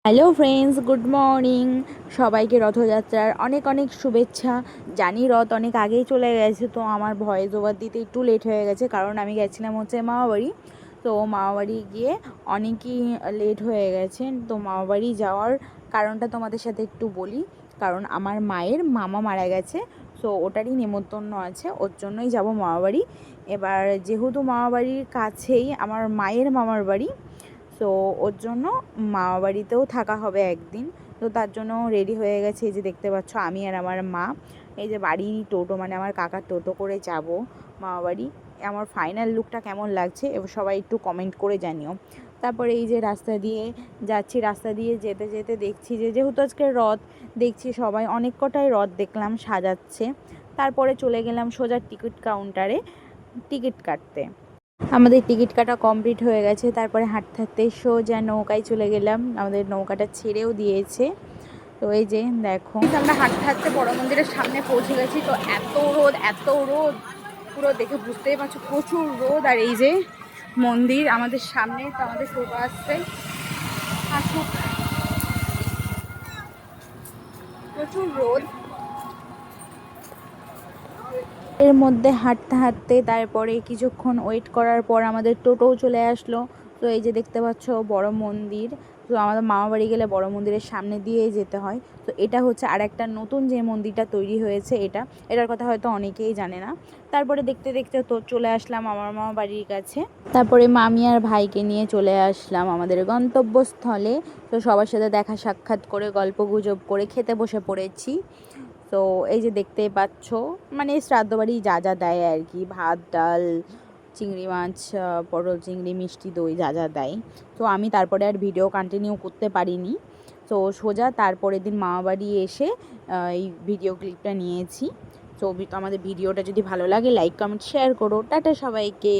Hello friends, good morning. সবাইকে রথযাত্রার অনেক অনেক শুভেচ্ছা। জানি রথ অনেক আগেই চলে গেছে, তো আমার ভয়েস ওভার দিতে একটু লেট হয়ে গেছে, কারণ আমি গেছিলাম হচ্ছে মামাবাড়ি। তো মামাবাড়ি গিয়ে অনেকই লেট হয়ে গেছে। তো মামাবাড়ি যাওয়ার কারণটা তোমাদের সাথে একটু বলি। কারণ আমার মায়ের মামা মারা গেছে, তো ওটারই নেমন্তন্ন আছে, ওর জন্যই যাব মামাবাড়ি। এবার যেহেতু মামাবাড়ির কাছেই আমার মায়ের মামার বাড়ি, তো ওর জন্য মামা বাড়িতেও থাকা হবে একদিন। তো তার জন্য রেডি হয়ে গেছে, এই যে দেখতে পাচ্ছ আমি আর আমার মা। এই যে বাড়ির টোটো, মানে আমার কাকার টোটো করে যাব মামা বাড়ি। আমার ফাইনাল লুকটা কেমন লাগছে এবার সবাই একটু কমেন্ট করে জানিও। তারপরে এই যে রাস্তা দিয়ে যাচ্ছি, রাস্তা দিয়ে যেতে যেতে দেখছি যে যেহেতু আজকে রথ, দেখছি সবাই অনেক কটাই রথ দেখলাম সাজাচ্ছে। তারপরে চলে গেলাম সোজা টিকিট কাউন্টারে টিকিট কাটতে। আমাদের টিকিট কাটা কমপ্লিট হয়ে গেছে। তারপরে হাঁটতে হাঁটতে সোজা নৌকায় চলে গেলাম, আমাদের নৌকাটা ছেড়েও দিয়েছে। তো এই যে দেখো, আমরা হাঁটতে হাঁটতে বড় মন্দিরের সামনে পৌঁছে গেছি। তো এত রোদ, এত রোদ, পুরো দেখে বুঝতেই পারছো প্রচুর রোদ। আর এই যে মন্দির আমাদের সামনে, তো আমাদের টোটো আসছে, আসুক। প্রচুর রোদ, এর মধ্যে হাঁটতে হাঁটতে তারপরে কিছুক্ষণ ওয়েট করার পর আমাদের টোটোও চলে আসলো। তো এই যে দেখতে পাচ্ছ বড় মন্দির। তো আমাদের মামা বাড়ি গেলে বড় মন্দিরের সামনে দিয়েই যেতে হয়। তো এটা হচ্ছে আর একটা নতুন যে মন্দিরটা তৈরি হয়েছে, এটার কথা হয়তো অনেকেই জানে না। তারপরে দেখতে দেখতে তো চলে আসলাম আমার মামা বাড়ির কাছে। তারপরে মামি আর ভাইকে নিয়ে চলে আসলাম আমাদের গন্তব্যস্থলে। তো সবার সাথে দেখা সাক্ষাৎ করে গল্প গুজব করে খেতে বসে পড়েছি। তো এই যে দেখতেই পাচ্ছ, মানে শ্রাদ্ধ বাড়ি যা যা দেয় আর কি, ভাত ডাল চিংড়ি মাছ, পটল চিংড়ি, মিষ্টি দই, যা যা দেয়। তো আমি তারপরে আর ভিডিও কন্টিনিউ করতে পারিনি। তো সোজা তারপরের দিন মামাবাড়ি এসে এই ভিডিও ক্লিপটা নিয়েছি। তো আমাদের ভিডিওটা যদি ভালো লাগে লাইক কমেন্ট শেয়ার করো। টাটা সবাইকে।